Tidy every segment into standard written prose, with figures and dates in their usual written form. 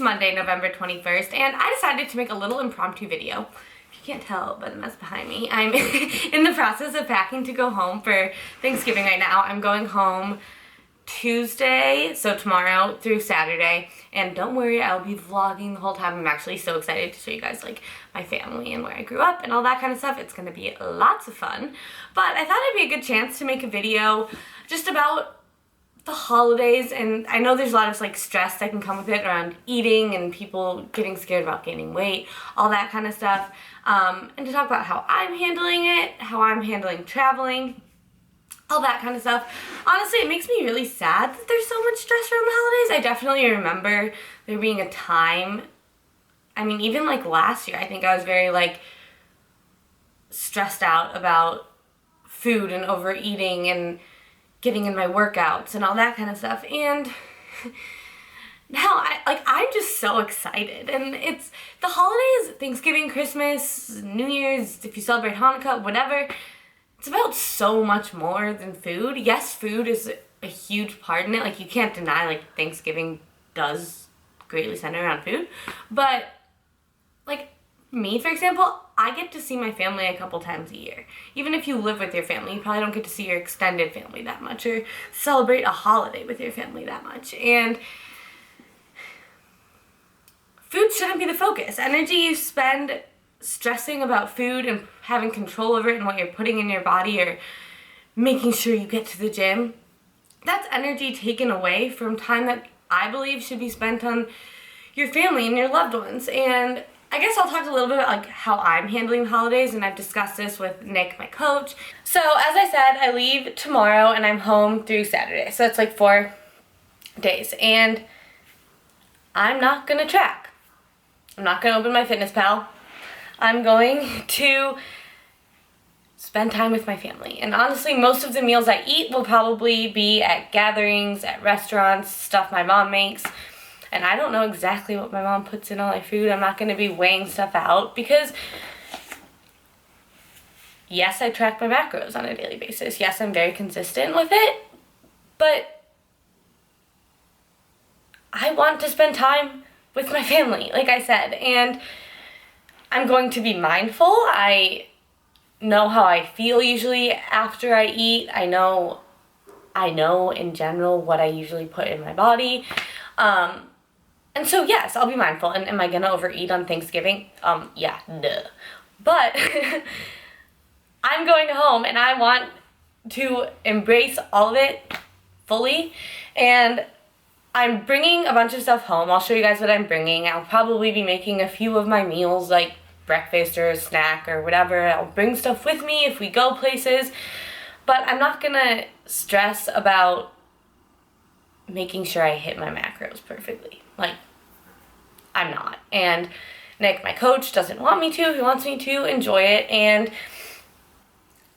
It's Monday, November 21st, and I decided to make a little impromptu video. If you can't tell by the mess behind me, I'm in the process of packing to go home for Thanksgiving right now. I'm going home Tuesday, so tomorrow through Saturday, and don't worry, I'll be vlogging the whole time. I'm actually so excited to show you guys like my family and where I grew up and all that kind of stuff. It's gonna be lots of fun, but I thought it'd be a good chance to make a video just about the holidays, and I know there's a lot of like stress that can come with it around eating and people getting scared about gaining weight, all that kind of stuff, and to talk about how I'm handling it, how I'm handling traveling, all that kind of stuff. Honestly, it makes me really sad that there's so much stress around the holidays. I definitely remember there being a time, I mean, even like last year, I think I was very like stressed out about food and overeating and getting in my workouts and all that kind of stuff. And now I'm just so excited. And it's the holidays, Thanksgiving, Christmas, New Year's, if you celebrate Hanukkah, whatever. It's about so much more than food. Yes, food is a huge part in it. Like, you can't deny, like, Thanksgiving does greatly center around food. But, like, me, for example, I get to see my family a couple times a year. Even if you live with your family, you probably don't get to see your extended family that much or celebrate a holiday with your family that much. And food shouldn't be the focus. Energy you spend stressing about food and having control over it and what you're putting in your body or making sure you get to the gym, that's energy taken away from time that I believe should be spent on your family and your loved ones. And I guess I'll talk a little bit about like how I'm handling the holidays, and I've discussed this with Nick, my coach. So as I said, I leave tomorrow and I'm home through Saturday. So it's like 4 days, and I'm not gonna track. I'm not gonna open my FitnessPal. I'm going to spend time with my family. And honestly, most of the meals I eat will probably be at gatherings, at restaurants, stuff my mom makes. And I don't know exactly what my mom puts in all my food. I'm not going to be weighing stuff out because, yes, I track my macros on a daily basis. Yes, I'm very consistent with it. But I want to spend time with my family, like I said. And I'm going to be mindful. I know how I feel usually after I eat. I know in general what I usually put in my body. And so yes, I'll be mindful. And am I gonna overeat on Thanksgiving? Yeah, duh. But I'm going home and I want to embrace all of it fully. And I'm bringing a bunch of stuff home. I'll show you guys what I'm bringing. I'll probably be making a few of my meals, like breakfast or a snack or whatever. I'll bring stuff with me if we go places. But I'm not gonna stress about making sure I hit my macros perfectly. Like, I'm not. And Nick, my coach, doesn't want me to. He wants me to enjoy it. And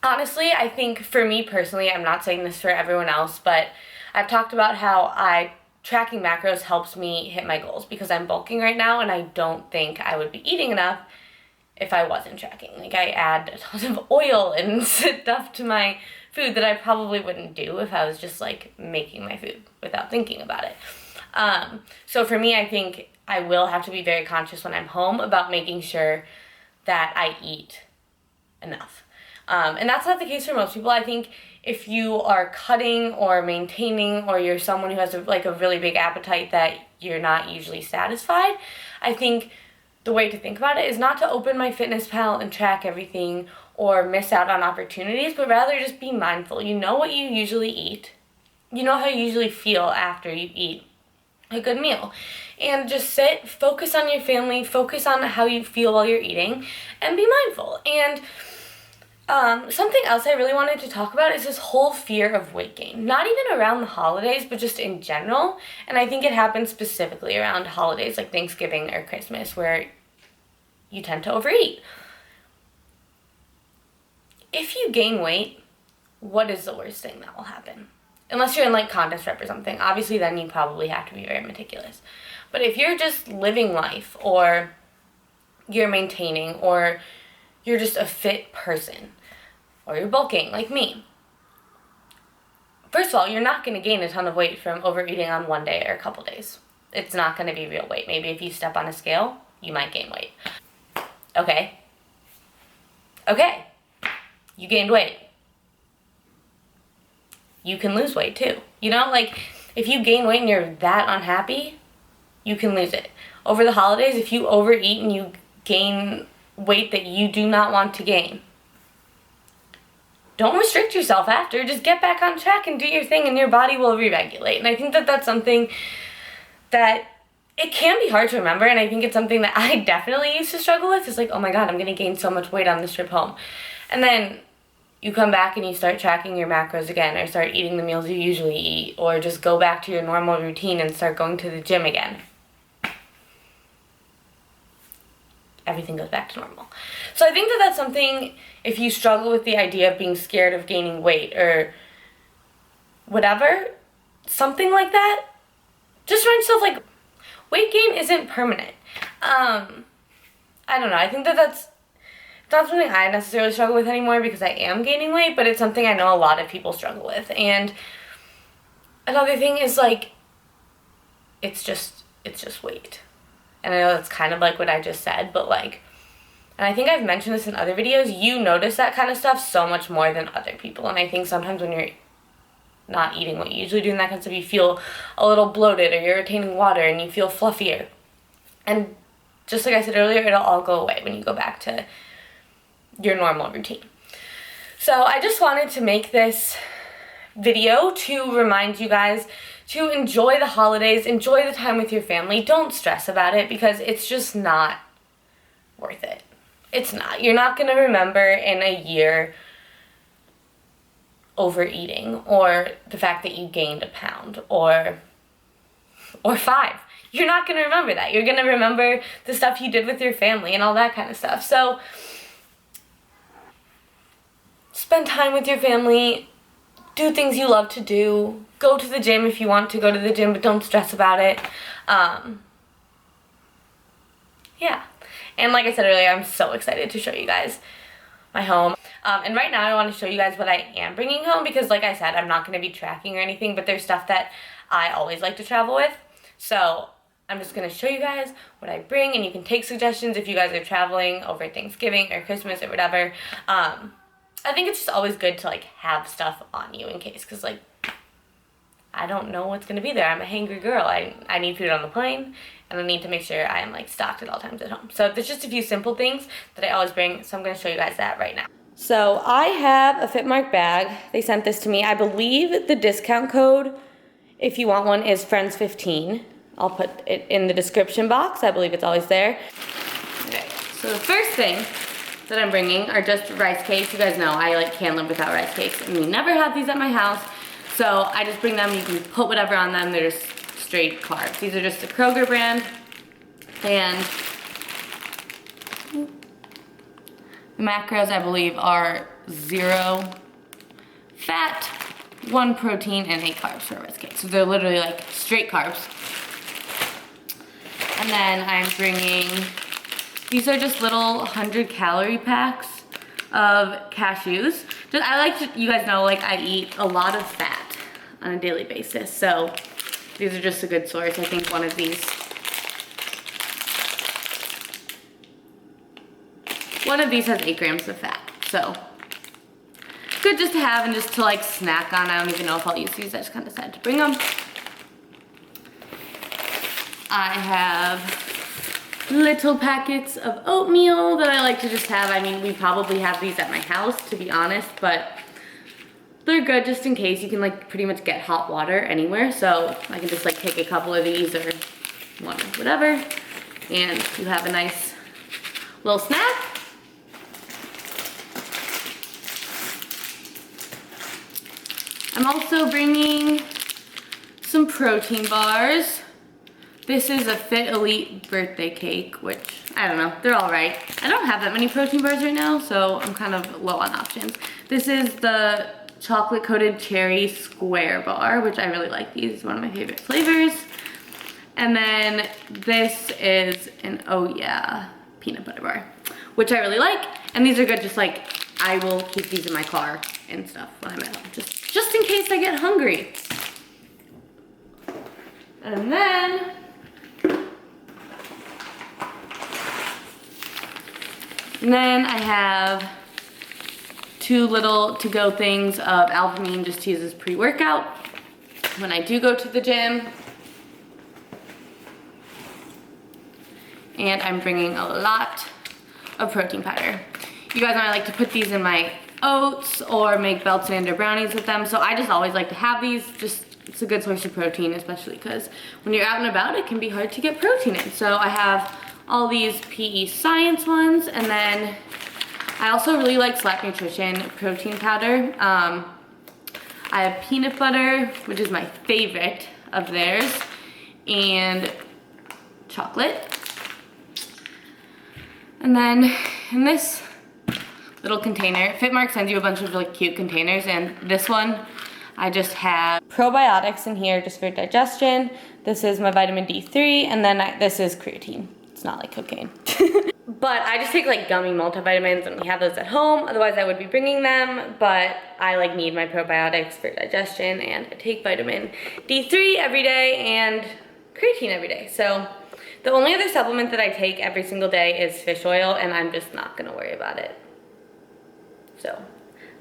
honestly, I think for me personally, I'm not saying this for everyone else, but I've talked about how tracking macros helps me hit my goals because I'm bulking right now and I don't think I would be eating enough if I wasn't tracking. Like, I add a ton of oil and stuff to my food that I probably wouldn't do if I was just like making my food without thinking about it. So for me, I think I will have to be very conscious when I'm home about making sure that I eat enough. And that's not the case for most people. I think if you are cutting or maintaining, or you're someone who has a really big appetite that you're not usually satisfied, I think the way to think about it is not to open my FitnessPal and track everything or miss out on opportunities, but rather just be mindful. You know what you usually eat. You know how you usually feel after you eat a good meal. And just sit, focus on your family, focus on how you feel while you're eating, and be mindful. And something else I really wanted to talk about is this whole fear of weight gain. Not even around the holidays, but just in general. And I think it happens specifically around holidays like Thanksgiving or Christmas, where you tend to overeat. If you gain weight, what is the worst thing that will happen? Unless you're in like contest prep or something. Obviously, then you probably have to be very meticulous. But if you're just living life, or you're maintaining, or you're just a fit person, or you're bulking like me, first of all, you're not going to gain a ton of weight from overeating on one day or a couple days. it's not going to be real weight. Maybe if you step on a scale, you might gain weight. Okay. Okay. You gained weight. You can lose weight too. You know, like, if you gain weight and you're that unhappy, you can lose it. Over the holidays, if you overeat and you gain weight that you do not want to gain, don't restrict yourself after. Just get back on track and do your thing, and your body will re-regulate. And I think that that's something that it can be hard to remember, and I think it's something that I definitely used to struggle with. It's like, oh my god, I'm going to gain so much weight on this trip home. And then you come back and you start tracking your macros again, or start eating the meals you usually eat, or just go back to your normal routine and start going to the gym again. Everything goes back to normal. So I think that that's something, if you struggle with the idea of being scared of gaining weight or whatever, something like that, just remind yourself, like, weight gain isn't permanent. I don't know. I think that that's not something I necessarily struggle with anymore because I am gaining weight, but it's something I know a lot of people struggle with. And another thing is, like, it's just weight. And I know that's kind of like what I just said, but, like, and I think I've mentioned this in other videos, you notice that kind of stuff so much more than other people. And I think sometimes when you're not eating what you usually do and that kind of stuff, you feel a little bloated, or you're retaining water and you feel fluffier. And just like I said earlier, it'll all go away when you go back to your normal routine. So I just wanted to make this video to remind you guys to enjoy the holidays, enjoy the time with your family. Don't stress about it, because it's just not worth it. It's not. You're not going to remember in a year overeating, or the fact that you gained a pound, or 5. You're not going to remember that. You're going to remember the stuff you did with your family and all that kind of stuff. So spend time with your family. Do things you love to do. Go to the gym if you want to go to the gym, but don't stress about it. Yeah. And like I said earlier, I'm so excited to show you guys my home. And right now I want to show you guys what I am bringing home, because like I said, I'm not going to be tracking or anything, but there's stuff that I always like to travel with. So I'm just going to show you guys what I bring, and you can take suggestions if you guys are traveling over Thanksgiving or Christmas or whatever. I think it's just always good to, like, have stuff on you in case, because, like, I don't know what's going to be there. I'm a hangry girl. I need food on the plane, and I need to make sure I am, like, stocked at all times at home. So there's just a few simple things that I always bring, so I'm going to show you guys that right now. So I have a fitmark bag. They sent this to me. I believe the discount code, if you want one, is friends15. I'll put it in the description box. I believe it's always there. Okay, so the first thing that I'm bringing are just rice cakes. You guys know I, like, can't live without rice cakes, and we never have these at my house, so I just bring them. You can put whatever on them. They're just straight carbs. These are just the Kroger brand, and the macros, I believe, are 0 fat, 1 protein, and 8 carbs for a rice cake. So they're literally, like, straight carbs. And then I'm bringing, these are just little 100-calorie packs of cashews. Just, I like to, you guys know, like, I eat a lot of fat on a daily basis, so these are just a good source. I think one of these has 8 grams of fat, so good just to have and just to, like, snack on. I don't even know if I'll use these. I just kind of decided to bring them. I have little packets of oatmeal that I like to just have. I mean, we probably have these at my house, to be honest, but they're good just in case. You can, like, pretty much get hot water anywhere, so I can just, like, take a couple of these or one, whatever, and you have a nice little snack. I'm also bringing some protein bars. This is a Fit Elite birthday cake, which, I don't know, they're all right. I don't have that many protein bars right now, so I'm kind of low on options. This is the chocolate-coated cherry Squarebar, which I really like. These is one of my favorite flavors. And then this is an Oh Yeah peanut butter bar, which I really like. And these are good, just like, I will keep these in my car and stuff when I'm at home, just in case I get hungry. And then And then I have 2 little to-go things of Alphamine just to use as pre-workout when I do go to the gym. And I'm bringing a lot of protein powder. You guys know I like to put these in my oats or make Belt-Sander brownies with them, so I just always like to have these. Just, it's a good source of protein, especially because when you're out and about, it can be hard to get protein in. So I have all these PE Science ones, and then I also really like Slap Nutrition protein powder. I have peanut butter, which is my favorite of theirs, and chocolate. And then in this little container, Fitmark sends you a bunch of like cute containers, and this one I just have probiotics in here just for digestion. This is my vitamin D3, and then this is creatine. It's not like cocaine. But I just take like gummy multivitamins, and we have those at home. Otherwise I would be bringing them, but I like need my probiotics for digestion, and I take vitamin D3 every day and creatine every day. So the only other supplement that I take every single day is fish oil, and I'm just not gonna worry about it. So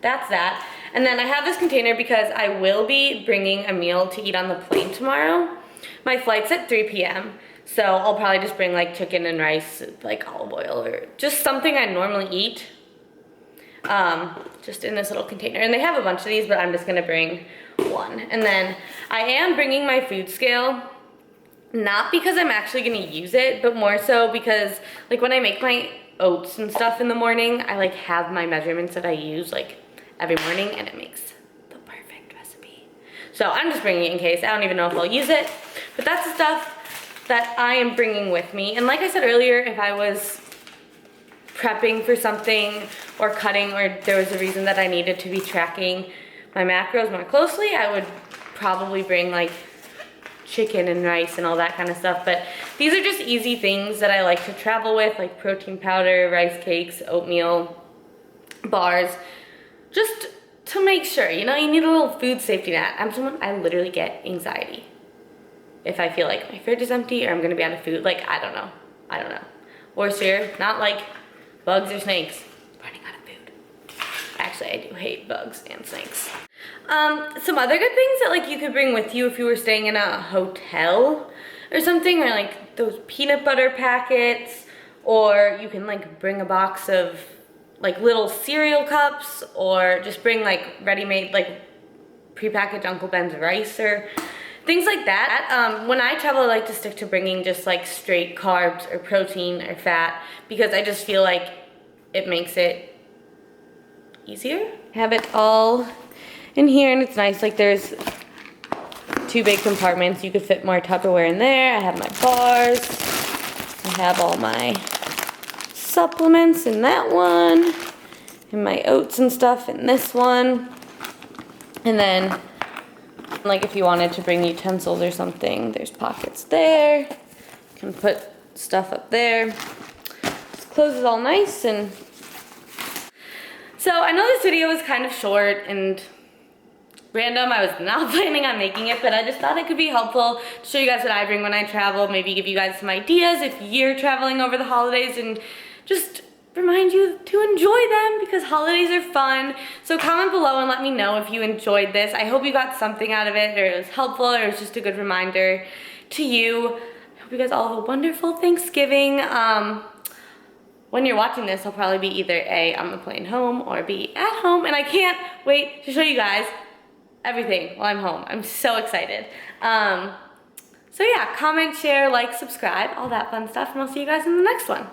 that's that. And then I have this container because I will be bringing a meal to eat on the plane tomorrow. My flight's at 3 p.m. So I'll probably just bring like chicken and rice, like olive oil, or just something I normally eat, just in this little container. And they have a bunch of these, but I'm just gonna bring one. And then I am bringing my food scale, not because I'm actually gonna use it, but more so because like when I make my oats and stuff in the morning, I like have my measurements that I use like every morning, and it makes the perfect recipe. So I'm just bringing it in case. I don't even know if I'll use it, but that's the stuff that I am bringing with me. And like I said earlier, if I was prepping for something or cutting, or there was a reason that I needed to be tracking my macros more closely, I would probably bring like chicken and rice and all that kind of stuff. But these are just easy things that I like to travel with, like protein powder, rice cakes, oatmeal, bars, just to make sure, you know, you need a little food safety net. I'm someone, I literally get anxiety if I feel like my fridge is empty or I'm gonna be out of food. Like, I don't know. Or fear, not like bugs or snakes, running out of food. Actually, I do hate bugs and snakes. Some other good things that like you could bring with you if you were staying in a hotel or something, are like those peanut butter packets, or you can like bring a box of like little cereal cups, or just bring like ready-made like prepackaged Uncle Ben's rice or things like that. When I travel, I like to stick to bringing just like straight carbs or protein or fat, because I just feel like it makes it easier. Have it all in here, and it's nice, like there's 2 big compartments. You could fit more Tupperware in there. I have my bars. I have all my supplements in that one, and my oats and stuff in this one. And then like if you wanted to bring utensils or something, there's pockets there. You can put stuff up there. This closes all nice. And so I know this video was kind of short and random. I was not planning on making it, but I just thought it could be helpful to show you guys what I bring when I travel, maybe give you guys some ideas if you're traveling over the holidays, and just remind you to enjoy them, because holidays are fun. So comment below and let me know if you enjoyed this. I hope you got something out of it, or it was helpful, or it was just a good reminder to you. I hope you guys all have a wonderful Thanksgiving. When you're watching this, I'll probably be either A, on the plane home, or B, at home, and I can't wait to show you guys everything while I'm home. I'm so excited. So yeah, comment, share, like, subscribe, all that fun stuff, and I'll see you guys in the next one.